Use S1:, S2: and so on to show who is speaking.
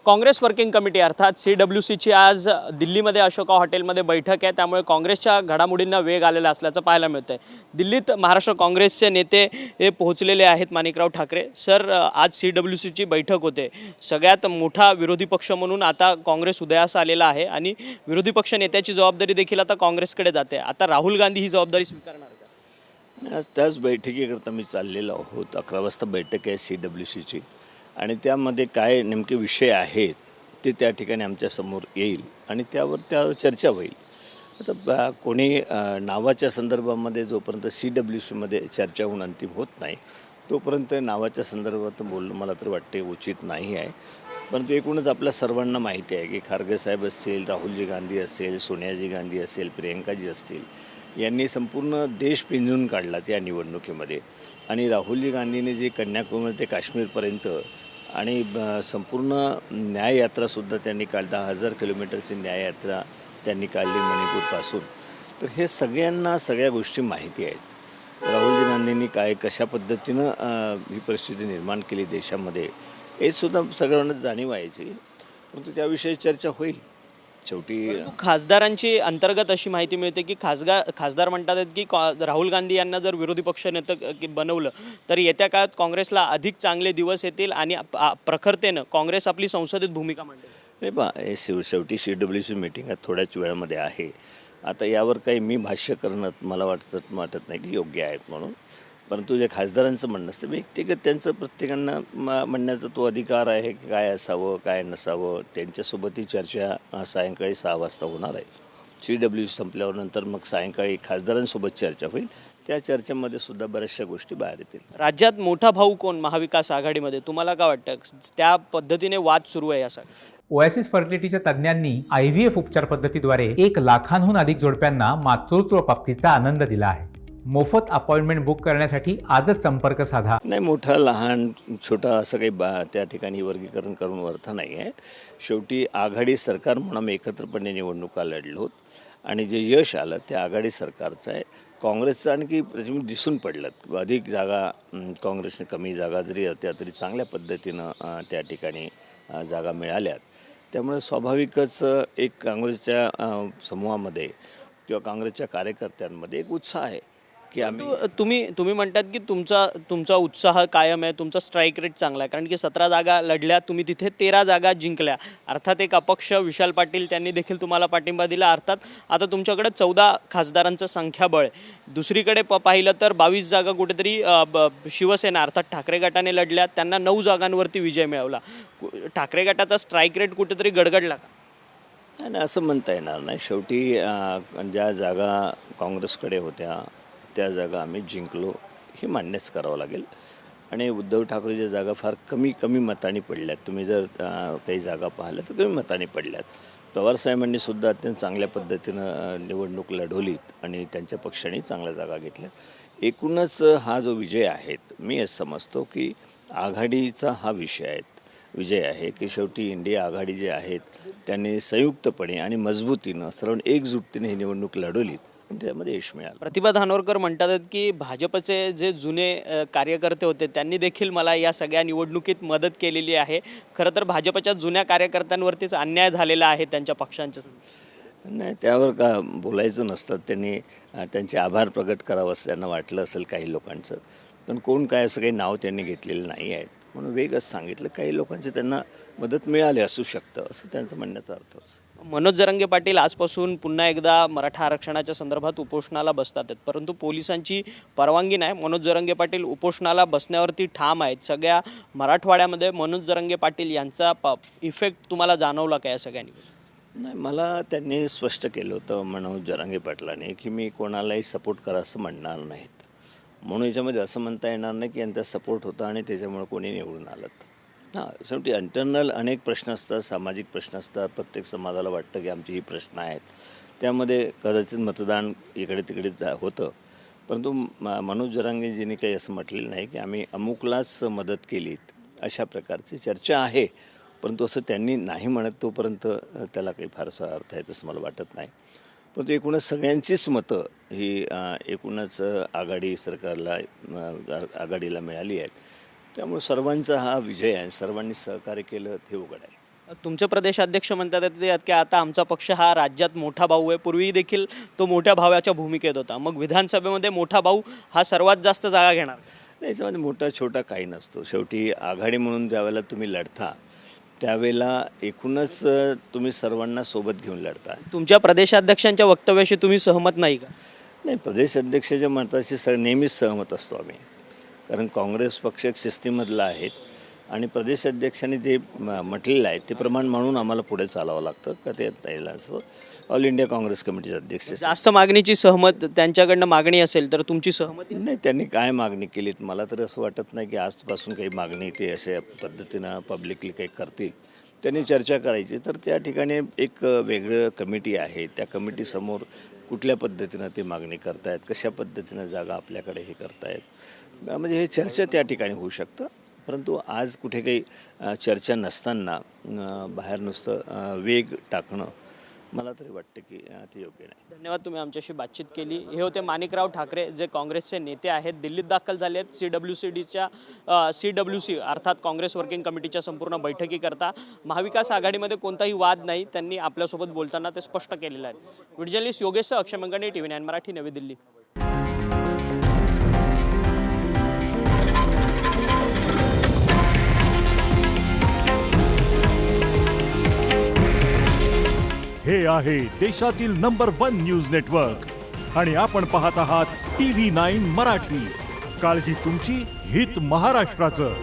S1: Congress working committee अर्थात CWCची आज दिल्लीमध्ये अशोका हॉटेलमध्ये बैठक आहे। त्यामुळे काँग्रेसच्या घडामोडींना वेग आलेला असल्याचं पाहायला मिळतंय। दिल्लीत महाराष्ट्र काँग्रेसचे नेते हे पोहोचलेले आहेत। माणिकराव ठाकरे सर, आज CWCची बैठक होते। सगळ्यात मोठा विरोधी पक्ष म्हणून आता काँग्रेस उदयास आलेला आहे आणि विरोधी पक्ष नेत्याची जबाबदारी देखील आता काँग्रेसकडे जाते। आता राहुल गांधी ही जबाबदारी स्वीकारणार का?
S2: आज त्याच बैठकीकरता मी चाललेलो आहोत। 11 वाजता बैठक आहे CWCची आणि त्यामध्ये काय नेमके विषय आहेत ते त्या ठिकाणी आमच्यासमोर येईल आणि त्यावर चर्चा होईल। आता कोणी नावाच्या संदर्भामध्ये जोपर्यंत CWCमध्ये चर्चा होऊन अंतिम होत नाही तोपर्यंत नावाच्या संदर्भात बोलणं मला तर वाटते उचित नाही आहे। परंतु एकूणच आपल्या सर्वांना माहिती आहे की खारगे साहेब असतील, राहुलजी गांधी असेल, सोनियाजी गांधी असेल, प्रियंकाजी असतील यांनी संपूर्ण देश पिंजून काढला त्या निवडणुकीमध्ये। आणि राहुलजी गांधींनी जे कन्याकुमारी ते काश्मीरपर्यंत आणि संपूर्ण न्याययात्रासुद्धा त्यांनी 10,000 किलोमीटरची न्याययात्रा त्यांनी काढली मणिपूरपासून। तर हे सगळ्यांना सगळ्या गोष्टी माहिती आहेत। राहुलजी गांधींनी कशा पद्धतीनं ही परिस्थिती निर्माण केली देशामध्ये हे सुद्धा सगळ्यांना जाणीव व्हायची। परंतु त्याविषयी चर्चा होईल। शेवटी
S1: खासदारांची अंतर्गत अशी माहिती मिळते की खासदार म्हणतात की राहुल गांधी यांना जर विरोधी पक्ष नेते बनवलं तर येत्या काळात काँग्रेसला अधिक चांगले दिवस येतील आणि प्रखरतेनं काँग्रेस आपली संसदेत भूमिका मांडेल।
S2: हे शेवटी CWC मीटिंग थोड्याच वेळामध्ये आहे। आता यावर काही मी भाष्य करणं मला वाटत नाही की योग्य आहेत म्हणून। परंतु जे खासदारांचं म्हणणं असतं व्यक्तिगत त्यांचं प्रत्येकांना म्हणण्याचा तो अधिकार आहे की काय असावं काय नसावं। त्यांच्यासोबत ही चर्चा सायंकाळी 6 वाजता होणार आहे। CWC संपल्यावर नंतर मग सायंकाळी खासदारांसोबत चर्चा होईल। त्या चर्चेमध्ये सुद्धा बऱ्याचशा गोष्टी बाहेर येतील।
S1: राज्यात मोठा भाऊ कोण महाविकास आघाडीमध्ये तुम्हाला काय वाटतं? त्या पद्धतीने वाद सुरू आहे यासाठी
S3: ओएसिस फर्टिलिटीच्या तज्ज्ञांनी IVF उपचार पद्धतीद्वारे 1 लाखांहून अधिक जोडप्यांना मातृत्व प्राप्तीचा आनंद दिला आहे। मोफत अपॉइंटमेंट बुक करण्यासाठी आजच संपर्क साधा।
S2: नाही, मोठा लहान छोटा असं काही त्या ठिकाणी वर्गीकरण करून अर्थ नाही आहे। शेवटी आघाडी सरकार म्हणून आम्ही एकत्रपणे निवडणुका लढलोत आणि जे यश आलं ते आघाडी सरकारचं आहे। काँग्रेसचं आणखी दिसून पडलं अधिक जागा काँग्रेसने कमी जागा जरी असत्या तरी चांगल्या पद्धतीनं त्या ठिकाणी जागा मिळाल्यात। त्यामुळे स्वाभाविकच एक काँग्रेसच्या समूहामध्ये किंवा काँग्रेसच्या कार्यकर्त्यांमध्ये एक उत्साह आहे की
S1: तुम्ही म्हणतात की तुमचा उत्साह कायम आहे, तुमचा स्ट्राईक रेट चांगला आहे, कारण की 17 जागा लढल्या, तुम्ही तिथे 13 जागा जिंकल्या। अर्थात एक अपक्ष विशाल पाटील त्यांनी देखील तुम्हाला पाठिंबा दिला। अर्थात आता तुमच्याकडे 14 खासदारांचं संख्याबळ आहे। दुसरीकडे पाहिलं तर 22 जागा कुठेतरी शिवसेना अर्थात ठाकरे गटाने लढल्या, त्यांना 9 जागांवरती विजय मिळवला। ठाकरे गटाचा स्ट्राईक रेट कुठेतरी गडगडला का?
S2: आणि असं म्हणता येणार नाही। शेवटी ज्या जागा काँग्रेसकडे होत्या त्या जागा आम्ही जिंकलो हे मान्यच करावं लागेल। आणि उद्धव ठाकरेच्या जागा फार कमी मतांनी पडल्यात। तुम्ही जर काही जागा पाहिल्या तर कमी मतांनी पडल्यात। पवारसाहेबांनी सुद्धा अत्यंत चांगल्या पद्धतीनं निवडणूक लढवलीत आणि त्यांच्या पक्षाने चांगल्या जागा घेतल्यात। एकूणच हा जो विजय आहे मी असं समजतो की आघाडीचा हा विजय आहे की शेवटी इंडिया आघाडी जे आहेत त्यांनी संयुक्तपणे आणि मजबूतीनं सर्व एकजुटीने ही निवडणूक लढवलीत आणि त्यामध्ये यश मिळालं।
S1: प्रतिभा धानोरकर म्हणतात की भाजपचे जे जुने कार्यकर्ते होते त्यांनी देखील मला या सगळ्या निवडणुकीत मदत केलेली आहे। खरं तर भाजपच्या जुन्या कार्यकर्त्यांवरतीच अन्याय झालेला आहे त्यांच्या पक्षांच्या।
S2: नाही, त्यावर का बोलायचं नसतं। त्यांनी त्यांचे आभार प्रकट करावं असं त्यांना वाटलं असेल काही लोकांचं, पण कोण काय असं काही नाव त्यांनी घेतलेलं नाही आहे म्हणून वेगच सांगितलं। काही लोकांचे त्यांना मदत मिळाली असू शकतं असं त्यांचं म्हणण्याचा अर्थ असं।
S1: मनोज जरांगे पाटील आजपासून पुन्हा एकदा मराठा आरक्षणाच्या संदर्भात उपोषणाला बसतात, परंतु पोलिसांची परवानगी नाही। मनोज जरांगे पाटील उपोषणाला बसण्यावरती ठाम आहेत। सगळ्या मराठवाड्यामध्ये मनोज जरांगे पाटील यांचा इफेक्ट तुम्हाला जाणवला का या सगळ्यांनी?
S2: नाही, मला त्यांनी स्पष्ट केलं होतं मनोज जरांगे पाटलांनी की मी कोणालाही सपोर्ट करा असं म्हणणार नाहीत। म्हणून याच्यामध्ये असं म्हणता येणार नाही की यांचा सपोर्ट होता आणि त्याच्यामुळे कोणी निवडून आलं। शेवटी इंटरनल अनेक प्रश्न असतात, सामाजिक प्रश्न असतात। प्रत्येक समाजाला वाटतं की आमची ही प्रश्न आहेत, त्यामध्ये कदाचित मतदान इकडे तिकडे होतं। परंतु मनोज जरांगेजींनी काही असं म्हटलेलं नाही की आम्ही अमुकलाच मदत केलीत अशा प्रकारची चर्चा आहे। परंतु असं त्यांनी नाही म्हणत तोपर्यंत त्याला काही फारसा अर्थ आहे तसं मला वाटत नाही। परंतु एकूणच सगळ्यांचीच मतं ही एकूणच आघाडी सरकारला आघाडीला मिळाली आहेत। त्यामुळे सर्वांचा हा विजय आहे। सर्वांनी सहकार्य केलं हे उघड आहे।
S1: तुमचे प्रदेशाध्यक्ष म्हणतात की आता आमचा पक्ष हा राज्यात मोठा भाऊ आहे. पूर्वी देखील तो मोठ्या भावाच्या भूमिकेत होता. मग विधानसभेमध्ये मोठा भाऊ हा सर्वात जास्त जागा घेणार.
S2: नाही, याच्यामध्ये मोठा छोटा काही नसतो. शेवटी आघाडी म्हणून ज्यावेळेला तुम्ही लढता त्यावेळेला एकूणच तुम्ही सर्वांना सोबत घेऊन लढता.
S1: तुमच्या प्रदेशाध्यक्षांच्या वक्तव्याशी तुम्ही सहमत नाही का?
S2: नाही, प्रदेश अध्यक्षाच्या मताशी नेहमीच सहमत असतो आम्ही, कारण काँग्रेस पक्ष एक सिस्टीममधला आहे आणि प्रदेश अध्यक्षांनी जे म्हटलेलं आहे ते प्रमाण म्हणून आम्हाला पुढे चालावं लागतं का ते यायला असं ऑल इंडिया काँग्रेस कमिटीचे अध्यक्ष.
S1: जास्त मागणीची सहमत त्यांच्याकडनं मागणी असेल तर तुमची सहमती?
S2: नाही, त्यांनी काय मागणी केलीत मला तर असं वाटत नाही की आजपासून काही मागणी ते अशा पद्धतीनं पब्लिकली काही करतील. त्यांनी चर्चा करायची तर त्या ठिकाणी एक वेगळं कमिटी आहे, त्या कमिटीसमोर कुठल्या पद्धतीनं ते मागणी करतायत, कशा पद्धतीनं जागा आपल्याकडे हे करतायत, म्हणजे हे चर्चा त्या ठिकाणी होऊ शकतं. परंतु आज कुठे काही चर्चा नसताना बाहेर नुसतं वेग टाकणं मला तरी वाटतं की ते योग्य नाही.
S1: धन्यवाद, तुम्ही आमच्याशी बातचीत केली. हे होते माणिकराव ठाकरे, जे काँग्रेसचे नेते आहेत, दिल्लीत दाखल झाले आहेत CWC अर्थात काँग्रेस वर्किंग कमिटीच्या संपूर्ण बैठकीकरता. महाविकास आघाडीमध्ये कोणताही वाद नाही, त्यांनी आपल्यासोबत बोलताना ते स्पष्ट केलेलं आहे. व्हिडिओ जर्नलिस्ट योगेश अक्षय मंगणे, TV9 मराठी, नवी दिल्ली.
S4: हे आहे देशातील नंबर 1 न्यूज नेटवर्क आणि आपण पाहत आहात TV9 मराठी. काळजी तुमची, हित महाराष्ट्राचं.